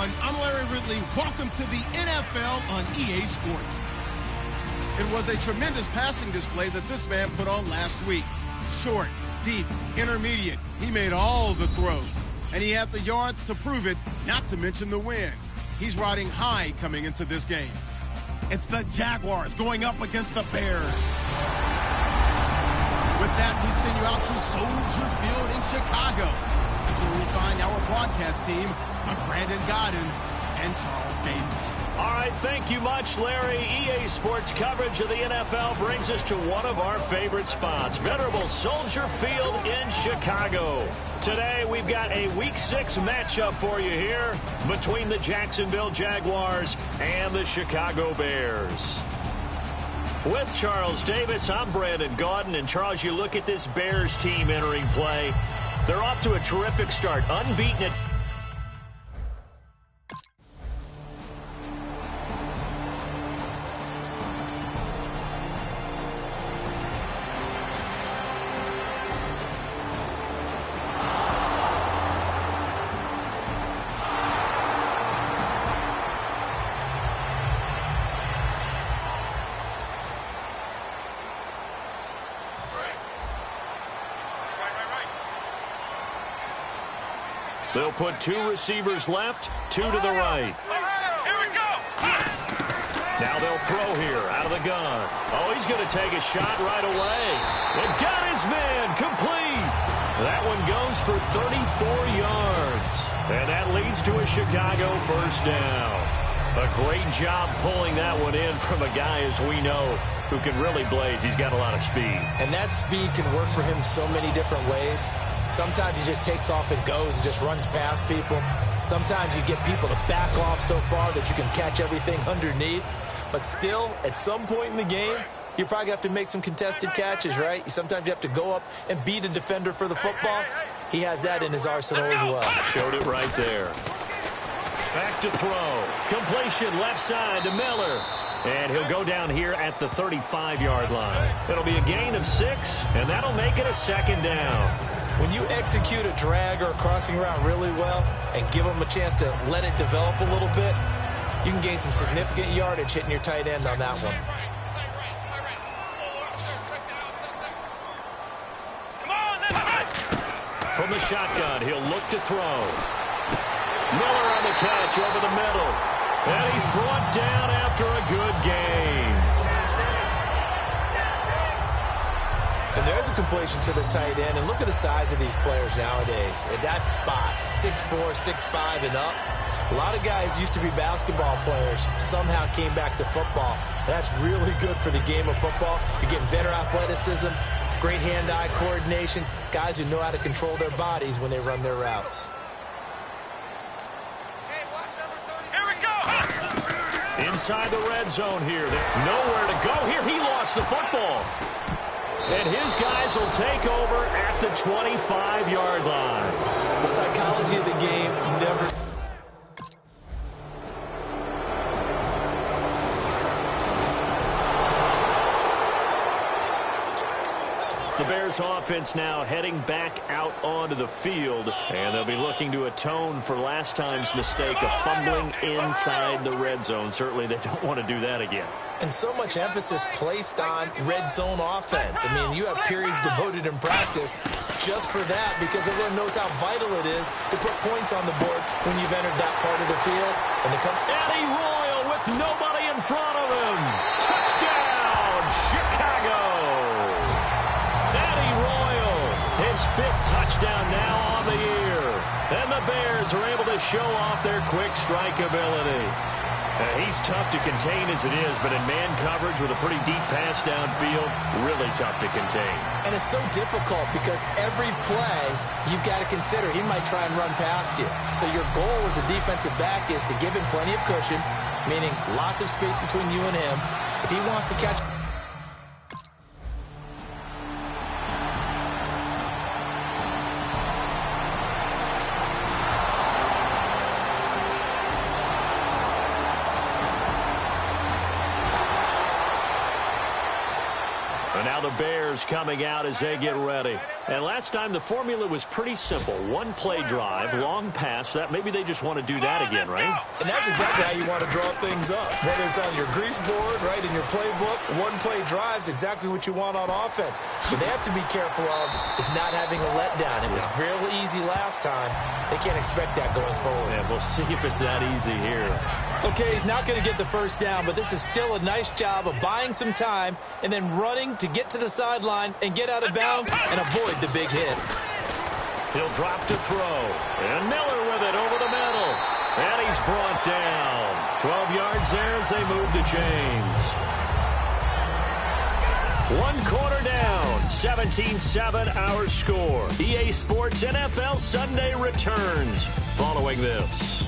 everyone. I'm Larry Ridley. Welcome to the NFL on EA Sports. It was a tremendous passing display that this man put on last week. Short, deep, intermediate. He made all the throws. And he had the yards to prove it, not to mention the win. He's riding high coming into this game. It's the Jaguars going up against the Bears. With that, we send you out to Soldier Field in Chicago. That's where we'll find our broadcast team. I'm Brandon Godden and Charles Davis. All right, thank you much, Larry. EA Sports coverage of the NFL brings us to one of our favorite spots, venerable Soldier Field in Chicago. Today, we've got a Week 6 matchup for you here between the Jacksonville Jaguars and the Chicago Bears. With Charles Davis, I'm Brandon Gaudin. And Charles, you look at this Bears team entering play. They're off to a terrific start, unbeaten at They'll put two receivers left, two to the right. Here we go. Now they'll throw here out of the gun. Oh, he's going to take a shot right away. They've got his man complete. That one goes for 34 yards. And that leads to a Chicago first down. A great job pulling that one in from a guy, as we know, who can really blaze. He's got a lot of speed. And that speed can work for him so many different ways. Sometimes he just takes off and goes and just runs past people. Sometimes you get people to back off so far that you can catch everything underneath. But still, at some point in the game, you probably have to make some contested catches, right? Sometimes you have to go up and beat a defender for the football. He has that in his arsenal as well. Showed it right there. Back to throw. Completion left side to Miller. And he'll go down here at the 35-yard line. It'll be a gain of 6, and that'll make it a second down. When you execute a drag or a crossing route really well and give them a chance to let it develop a little bit, you can gain some significant yardage hitting your tight end on that one. From the shotgun, he'll look to throw. Miller on the catch over the middle. And he's brought down after a good gain. And there's a completion to the tight end. And look at the size of these players nowadays. At that spot, 6'4", 6'5", and up. A lot of guys used to be basketball players, somehow came back to football. That's really good for the game of football. You're getting better athleticism, great hand-eye coordination, guys who know how to control their bodies when they run their routes. Here we go. Inside the red zone here. Nowhere to go here. He lost the football. And his guys will take over at the 25-yard line. The psychology of the game never... The Bears offense now heading back out onto the field, and they'll be looking to atone for last time's mistake of fumbling inside the red zone. Certainly they don't want to do that again. And so much emphasis placed on red zone offense. I mean, you have periods devoted in practice just for that because everyone knows how vital it is to put points on the board when you've entered that part of the field. And to come... Eddie Royal with nobody in front of him. Touchdown, Chicago. Eddie Royal, his 5th touchdown now on the year. And the Bears are able to show off their quick strike ability. He's tough to contain as it is, but in man coverage with a pretty deep pass downfield, really tough to contain. And it's so difficult because every play you've got to consider he might try and run past you. So your goal as a defensive back is to give him plenty of cushion, meaning lots of space between you and him. If he wants to catch... And now the Bears players coming out as they get ready. And last time the formula was pretty simple. One play drive, long pass. That maybe they just want to do that again, right? And that's exactly how you want to draw things up. Whether it's on your grease board, right, in your playbook, one play drive's exactly what you want on offense. What they have to be careful of is not having a letdown. It was real easy last time. They can't expect that going forward. Yeah, we'll see if it's that easy here. Okay, he's not going to get the first down, but this is still a nice job of buying some time and then running to get to the sideline and get out of bounds and avoid the big hit. He'll drop to throw. And Miller with it over the middle. And he's brought down. 12 yards there as they move the chains. 1 quarter down. 17-7 our score. EA Sports NFL Sunday returns following this.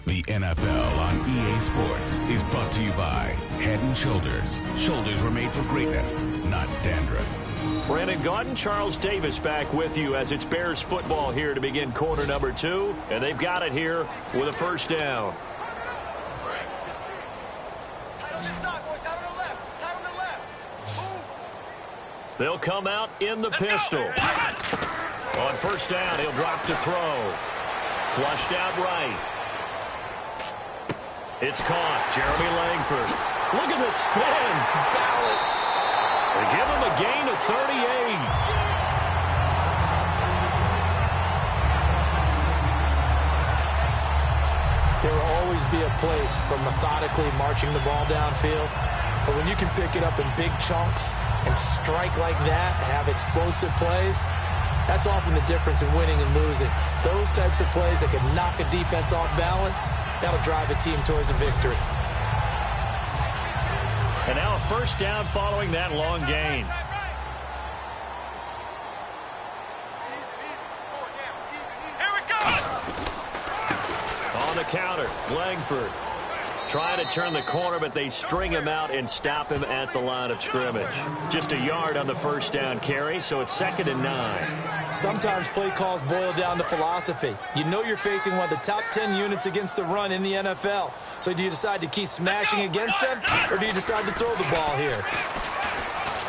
The NFL on EA Sports is brought to you by Head & Shoulders. Shoulders were made for greatness, not dandruff. Brandon Gaudin, Charles Davis back with you as it's Bears football here to begin quarter number 2. And they've got it here with a first down. They'll come out in the pistol. On first down, he'll drop to throw. Flushed out right. It's caught. Jeremy Langford. Look at the spin. Balance. They give him a gain of 38. There will always be a place for methodically marching the ball downfield. But when you can pick it up in big chunks and strike like that, have explosive plays, that's often the difference in winning and losing. Those types of plays that can knock a defense off balance, that'll drive a team towards a victory. And now a first down following that long gain. Here we go! On the counter, Langford trying to turn the corner, but they string him out and stop him at the line of scrimmage. Just a yard on the first down carry, so it's 2nd and 9. Sometimes play calls boil down to philosophy. You know you're facing one of the top 10 units against the run in the NFL. So do you decide to keep smashing against them, or do you decide to throw the ball here?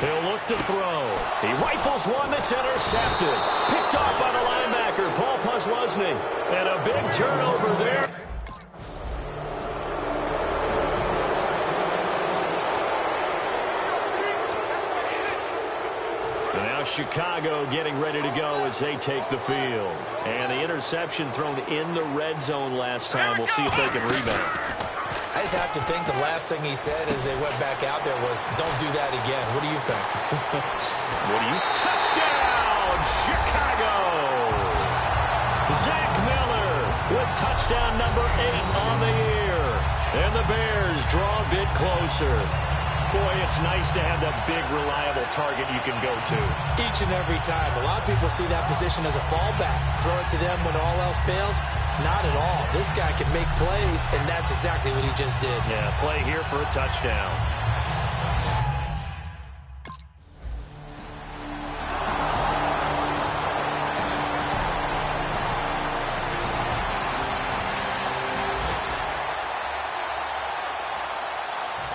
He'll look to throw. He rifles one that's intercepted. Picked off by the linebacker, Paul Posluszny. And a big turnover there. Chicago getting ready to go as they take the field. And the interception thrown in the red zone last time. We'll see if they can rebound. I just have to think the last thing he said as they went back out there was, don't do that again. What do you think? What do you? Touchdown, Chicago! Zach Miller with touchdown number 8 on the year. And the Bears draw a bit closer. Boy, it's nice to have that big, reliable target you can go to. Each and every time. A lot of people see that position as a fallback. Throw it to them when all else fails. Not at all. This guy can make plays, and that's exactly what he just did. Yeah, play here for a touchdown.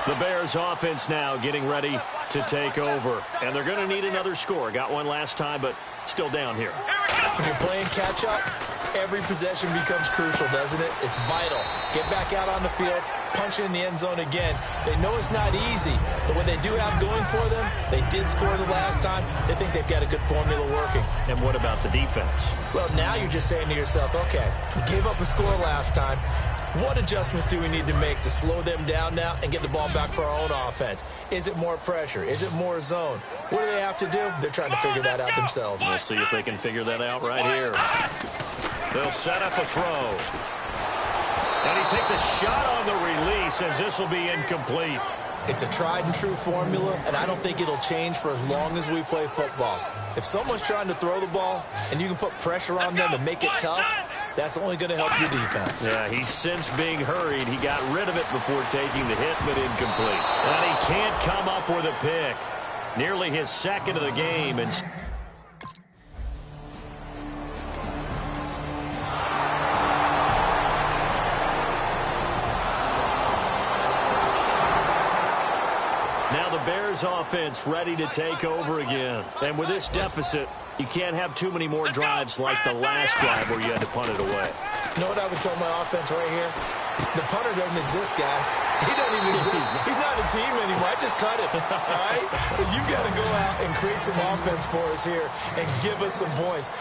The Bears offense now getting ready to take over. And they're going to need another score. Got one last time, but still down here. When you're playing catch-up, every possession becomes crucial, doesn't it? It's vital. Get back out on the field, punch it in the end zone again. They know it's not easy, but what they do have going for them, they did score the last time. They think they've got a good formula working. And what about the defense? Well, now you're just saying to yourself, okay, we gave up a score last time. What adjustments do we need to make to slow them down now and get the ball back for our own offense? Is it more pressure? Is it more zone? What do they have to do? They're trying to figure that out themselves. We'll see if they can figure that out right here. They'll set up a throw. And he takes a shot on the release as this will be incomplete. It's a tried and true formula, and I don't think it'll change for as long as we play football. If someone's trying to throw the ball and you can put pressure on them and make it tough, that's only going to help your defense. Yeah, he's since being hurried. He got rid of it before taking the hit, but incomplete. And he can't come up with a pick. Nearly his second of the game. And Bears offense ready to take over again. And with this deficit, you can't have too many more drives like the last drive where you had to punt it away. You know what I would tell my offense right here? The punter doesn't exist, guys. He doesn't even exist. He's not a team anymore. I just cut him, all right? So you've got to go out and create some offense for us here and give us some points.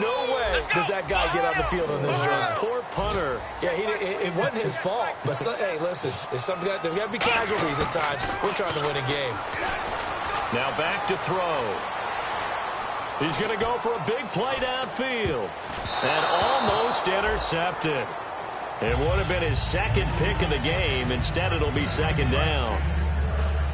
No way does that guy get on the field on this drive. Poor punter. Yeah, it wasn't his fault. But, hey, listen, there's got to be casualties at times. We're trying to win a game. Now back to throw. He's going to go for a big play downfield. And almost intercepted. It would have been his second pick of the game. Instead, it'll be second down.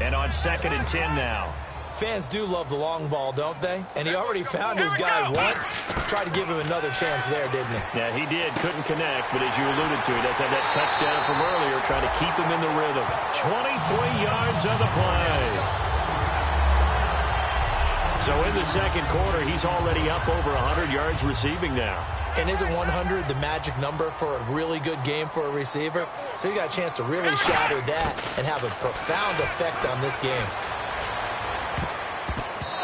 And on 2nd and 10 now. Fans do love the long ball, don't they? And he already found his guy once. Tried to give him another chance there, didn't he? Yeah, he did. Couldn't connect, but as you alluded to, he does have that touchdown from earlier, trying to keep him in the rhythm. 23 yards on the play. So in the second quarter, he's already up over 100 yards receiving now. And isn't 100 the magic number for a really good game for a receiver? So he got a chance to really shatter that and have a profound effect on this game.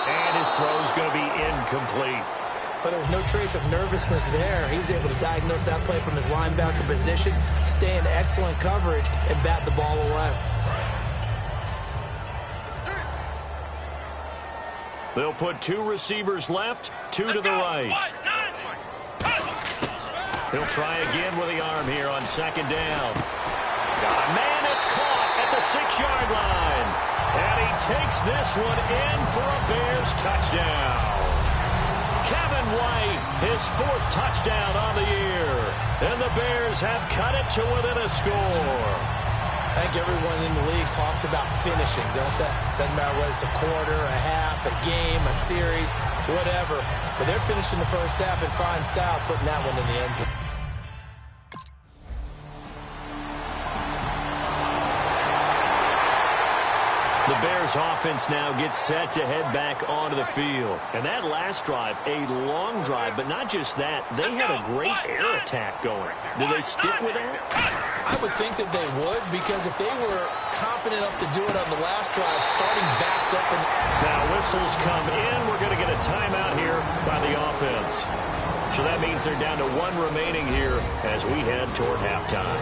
And his throw's going to be incomplete. But there was no trace of nervousness there. He was able to diagnose that play from his linebacker position, stay in excellent coverage, and bat the ball away. They'll put 2 receivers left, 2 to the right. He'll try again with the arm here on 2nd down. Man, it's caught at the 6-yard line. And he takes this one in for a Bears touchdown. Kevin White, his 4th touchdown on the year. And the Bears have cut it to within a score. I think everyone in the league talks about finishing, don't they? Doesn't matter whether it's a quarter, a half, a game, a series, whatever. But they're finishing the first half in fine style, putting that one in the end zone. The Bears offense now gets set to head back onto the field. And that last drive, a long drive, but not just that, they had a great air attack going. Do they stick with that? I would think that they would, because if they were competent enough to do it on the last drive, starting backed up. Now whistles come in. We're going to get a timeout here by the offense. So that means they're down to 1 remaining here as we head toward halftime.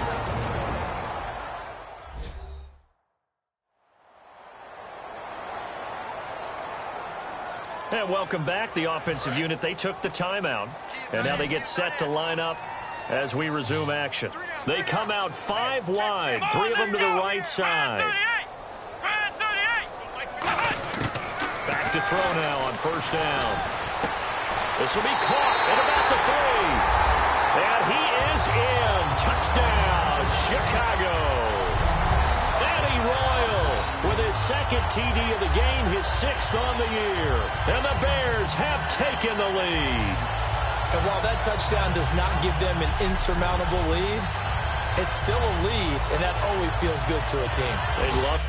And welcome back, the offensive unit. They took the timeout, and now they get set to line up as we resume action. They come out 5 wide, 3 of them to the right side. Back to throw now on 1st down. This will be caught at about the 3. And he is in. Touchdown, Chicago. Eddie Royal with his 2nd TD of the game, his 6th on the year. And the Bears have taken the lead. And while that touchdown does not give them an insurmountable lead, it's still a lead, and that always feels good to a team. They love.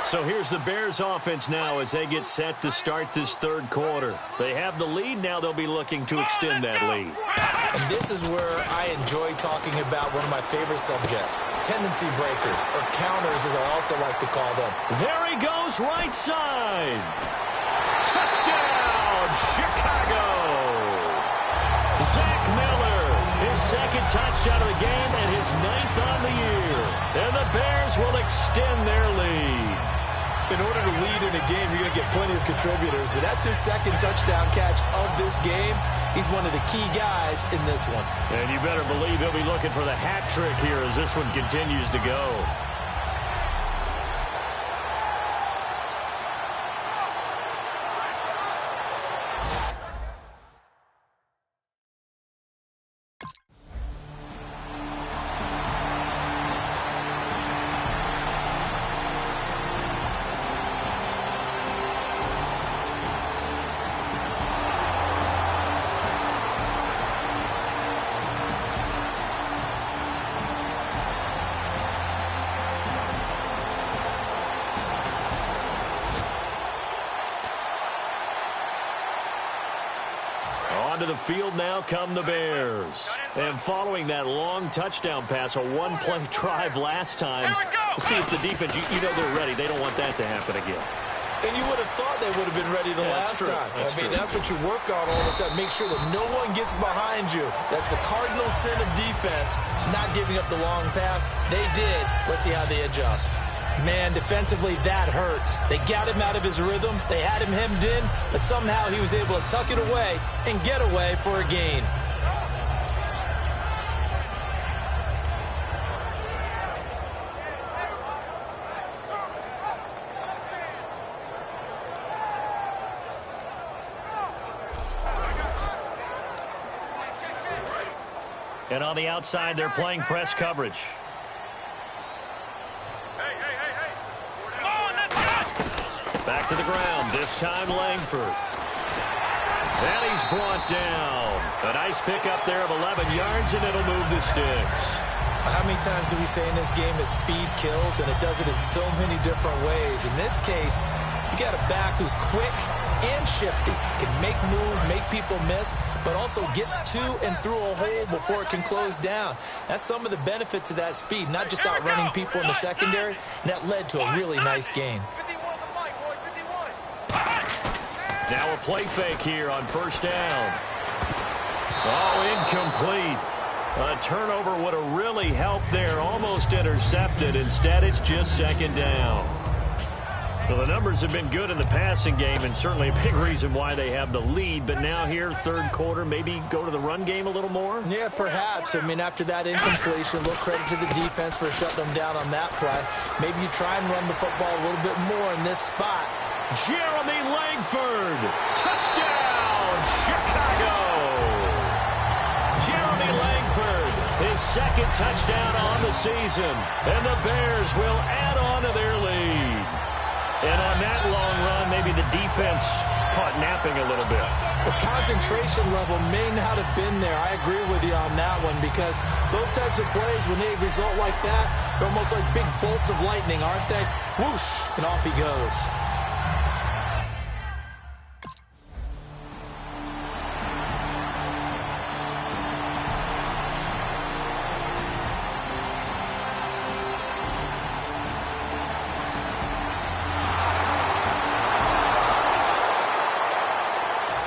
So here's the Bears offense now as they get set to start this 3rd quarter. They have the lead. Now they'll be looking to extend that lead. And this is where I enjoy talking about one of my favorite subjects, tendency breakers, or counters as I also like to call them. There he goes, right side. Touchdown, Chicago. Zach Miller, his 2nd touchdown of the game and his 9th on the year. And the Bears will extend their lead. In order to lead in a game, you're going to get plenty of contributors, but that's his 2nd touchdown catch of this game. He's one of the key guys in this one. And you better believe he'll be looking for the hat trick here as this one continues to go. Onto the field now come the Bears. And following that long touchdown pass, a one-play drive last time, see if the defense, you know they're ready. They don't want that to happen again. And you would have thought they would have been ready the last time. That's what you work on all the time. Make sure that no one gets behind you. That's the cardinal sin of defense, not giving up the long pass. They did. Let's see how they adjust. Man, defensively, that hurts. They got him out of his rhythm. They had him hemmed in, but somehow he was able to tuck it away and get away for a gain. And on the outside, they're playing press coverage. Back to the ground, this time Langford. And he's brought down. A nice pickup there of 11 yards, and it'll move the sticks. How many times do we say in this game that speed kills, and it does it in so many different ways? In this case, you got a back who's quick and shifty, can make moves, make people miss, but also gets to and through a hole before it can close down. That's some of the benefits of that speed, not just outrunning people in the secondary, and that led to a really nice gain. Now a play fake here on first down. Oh, incomplete. A turnover would have really helped there, almost intercepted. Instead, it's just second down. Well, the numbers have been good in the passing game, and certainly a big reason why they have the lead. But now here, third quarter, maybe go to the run game a little more? Yeah, perhaps. I mean, after that incompletion, a little credit to the defense for shutting them down on that play. Maybe you try and run the football a little bit more in this spot. Jeremy Langford, touchdown, Chicago! Jeremy Langford, his second touchdown on the season, and the Bears will add on to their lead. And on that long run, maybe the defense caught napping a little bit. The concentration level may not have been there. I agree with you on that one, because those types of plays, when they result like that, they're almost like big bolts of lightning, aren't they? Whoosh, and off he goes.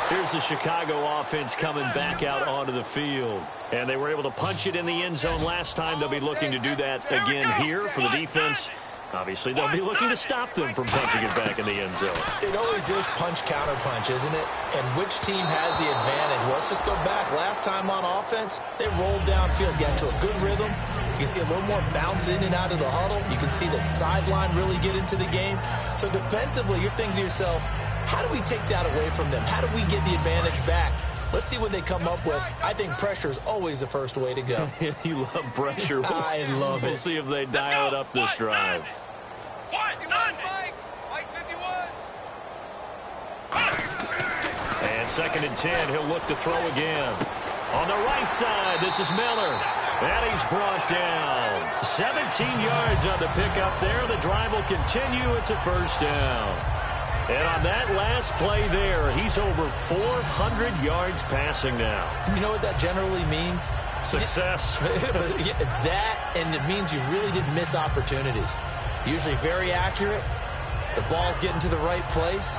Here's the Chicago offense coming back out onto the field. And they were able to punch it in the end zone last time. They'll be looking to do that again here for the defense. Obviously, they'll be looking to stop them from punching it back in the end zone. It always is punch-counter-punch, isn't it? And which team has the advantage? Well, let's just go back. Last time on offense, they rolled downfield, got into a good rhythm. You can see a little more bounce in and out of the huddle. You can see the sideline really get into the game. So defensively, you're thinking to yourself, how do we take that away from them? How do we get the advantage back? Let's see what they come up with. I think pressure is always the first way to go. You love pressure. I love it. We'll see if they dial it up this drive. And 2nd and 10, he'll look to throw again. On the right side, this is Miller. And he's brought down. 17 yards on the pickup there. The drive will continue. It's a first down. And on that last play there, he's over 400 yards passing now. You know what that generally means? Success. That, and it means you really didn't miss opportunities. Usually very accurate. The ball's getting to the right place.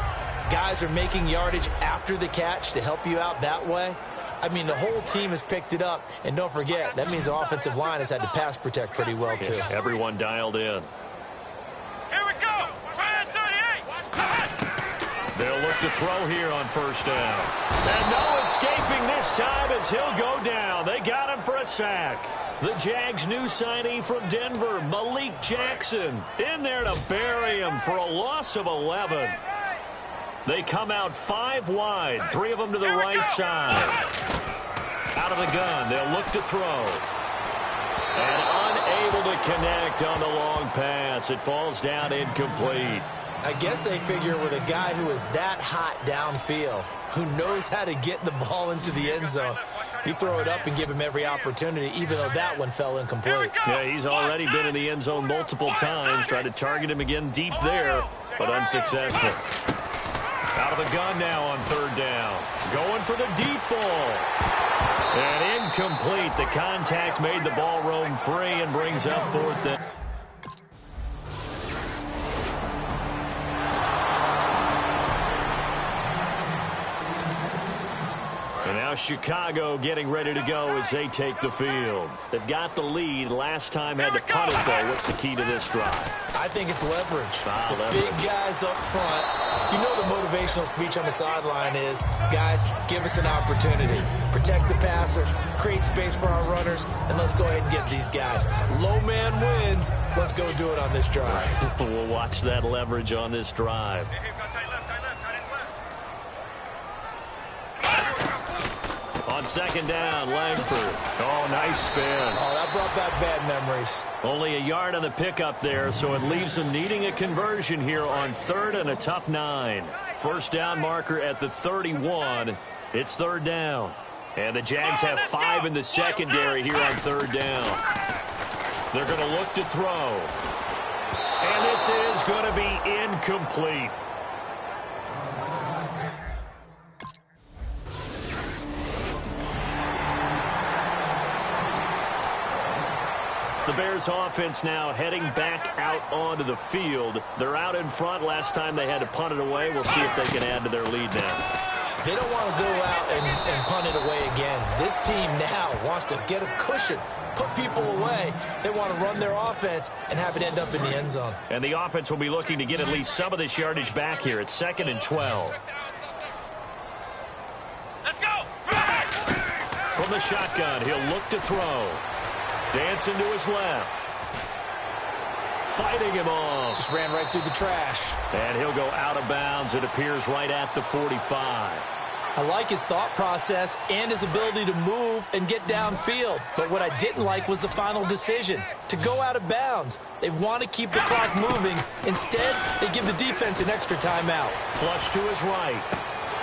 Guys are making yardage after the catch to help you out that way. I mean, the whole team has picked it up. And don't forget, that means the offensive line has had to pass protect pretty well, too. Yeah, everyone dialed in. Here we go. They'll look to throw here on first down. And no escaping this time as he'll go down. They got him for a sack. The Jags' new signee from Denver, Malik Jackson, in there to bury him for a loss of 11. They come out 5 wide, 3 of them to the right side. Out of the gun, they'll look to throw. And unable to connect on the long pass. It falls down incomplete. I guess they figure with a guy who is that hot downfield, who knows how to get the ball into the end zone, you throw it up and give him every opportunity, even though that one fell incomplete. Yeah, he's already been in the end zone multiple times. Tried to target him again deep there, but unsuccessful. Out of the gun now on third down. Going for the deep ball. And incomplete. The contact made the ball roam free and brings up fourth down. And now Chicago getting ready to go as they take the field. They've got the lead. Last time had to punt it, though. What's the key to this drive? I think it's leverage. Leverage. Big guys up front. You know the motivational speech on the sideline is, guys, give us an opportunity. Protect the passer, create space for our runners, and let's go ahead and get these guys. Low man wins. Let's go do it on this drive. We'll watch that leverage on this drive. On second down, Langford. Oh, nice spin. Oh, that brought back bad memories. Only a yard on the pickup there, so it leaves them needing a conversion here on third and a tough 9. First down marker at the 31. It's third down. And the Jags have 5 in the secondary here on third down. They're going to look to throw. And this is going to be incomplete. The Bears offense now heading back out onto the field. They're out in front. Last time they had to punt it away. We'll see if they can add to their lead now. They don't want to go out and punt it away again. This team now wants to get a cushion, put people away. They want to run their offense and have it end up in the end zone. And the offense will be looking to get at least some of this yardage back here. It's 2nd and 12. Let's go! From the shotgun, he'll look to throw. Dancing to his left. Fighting him off. Just ran right through the trash. And he'll go out of bounds. It appears right at the 45. I like his thought process and his ability to move and get downfield. But what I didn't like was the final decision, to go out of bounds. They want to keep the clock moving. Instead, they give the defense an extra timeout. Flush to his right.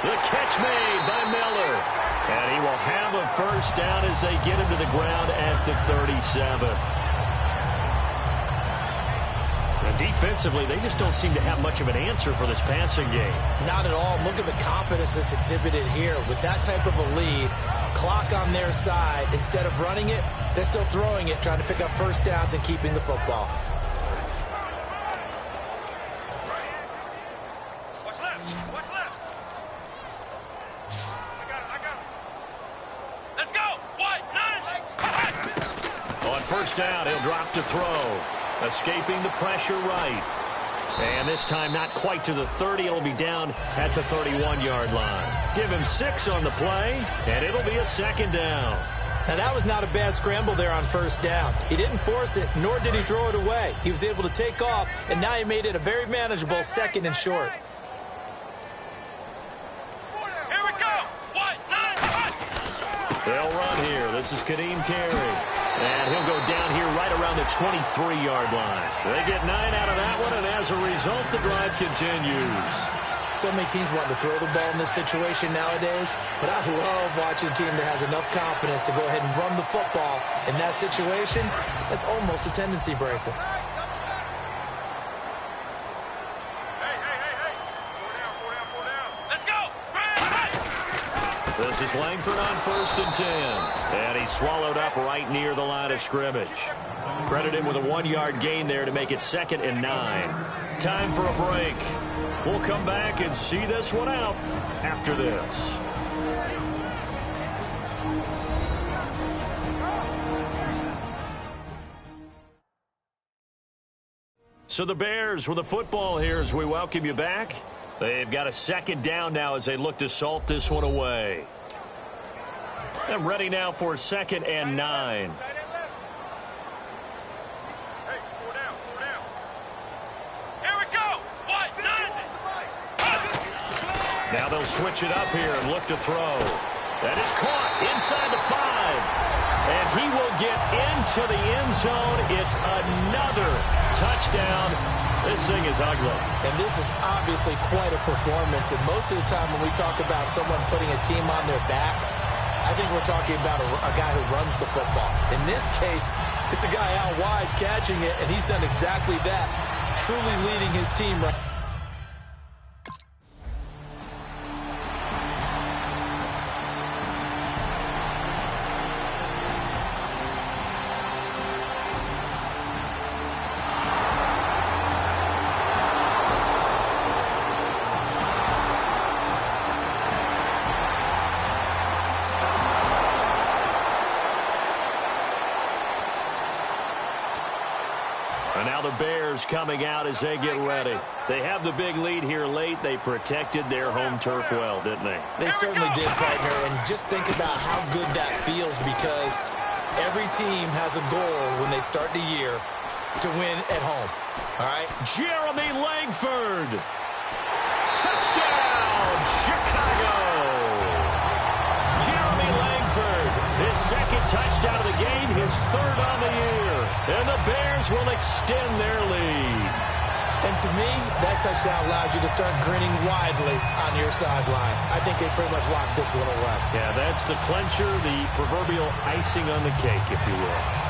The catch made by Miller. And he will have a first down as they get him to the ground at the 37. Now, defensively, they just don't seem to have much of an answer for this passing game. Not at all. Look at the confidence that's exhibited here. With that type of a lead, clock on their side, instead of running it, they're still throwing it, trying to pick up first downs and keeping the football. What's left? What's left? I got it. Let's go! What? 9! On first down, he'll drop to throw. Escaping the pressure right. And this time not quite to the 30. It'll be down at the 31-yard line. Give him 6 on the play, and it'll be a second down. Now, that was not a bad scramble there on first down. He didn't force it, nor did he throw it away. He was able to take off, and now he made it a very manageable 2nd and short. Here we go! What? 9! They'll run here. This is Kadeem Carey. And he'll go down here right around the 23-yard line. They get 9 out of that one, and as a result, the drive continues. So many teams want to throw the ball in this situation nowadays, but I love watching a team that has enough confidence to go ahead and run the football. In that situation, that's almost a tendency breaker. This is Langford on 1st and 10. And he's swallowed up right near the line of scrimmage. Credit him with a 1-yard gain there to make it 2nd and 9. Time for a break. We'll come back and see this one out after this. So the Bears with the football here as we welcome you back. They've got a second down now as they look to salt this one away. And ready now for 2nd and 9. Here we go! What? 9! Now they'll switch it up here and look to throw. That is caught inside the 5. And he will get into the end zone. It's another touchdown. This thing is ugly. And this is obviously quite a performance. And most of the time when we talk about someone putting a team on their back, I think we're talking about a guy who runs the football. In this case, it's a guy out wide catching it, and he's done exactly that, truly leading his team right. now the Bears coming out as they get ready. They have the big lead here late. They protected their home turf well, didn't they? They certainly did, partner. And just think about how good that feels, because every team has a goal when they start the year to win at home. All right? Jeremy Langford. Touchdown, Chicago. Jeremy Langford, his second touchdown of the game, his third on the year. And the Bears will extend their lead. And to me, that touchdown allows you to start grinning widely on your sideline. I think they pretty much locked this one away. Yeah, that's the clincher, the proverbial icing on the cake, if you will.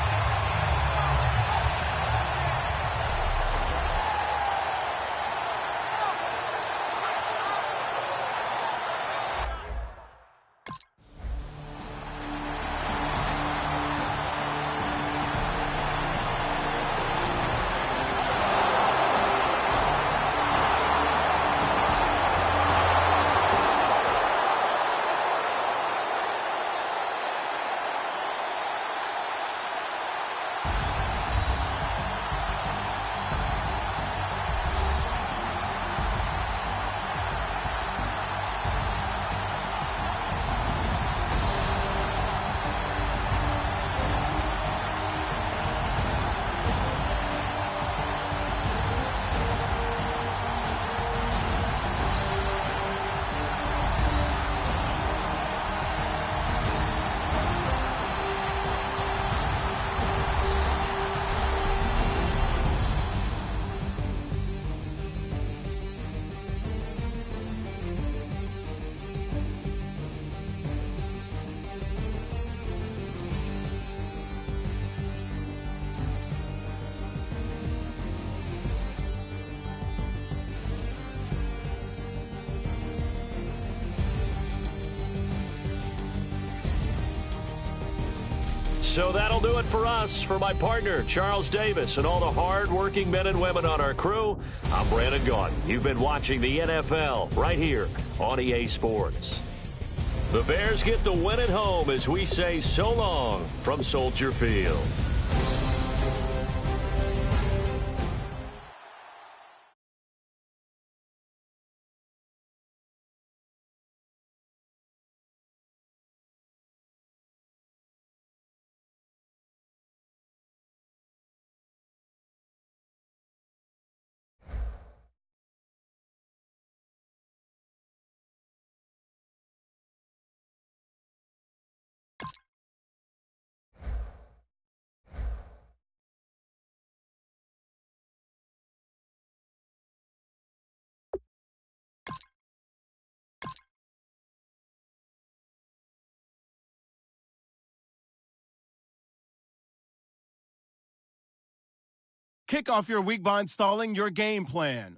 So that'll do it for us. For my partner, Charles Davis, and all the hard-working men and women on our crew, I'm Brandon Gaudin. You've been watching the NFL right here on EA Sports. The Bears get the win at home as we say so long from Soldier Field. Kick off your week by installing your game plan.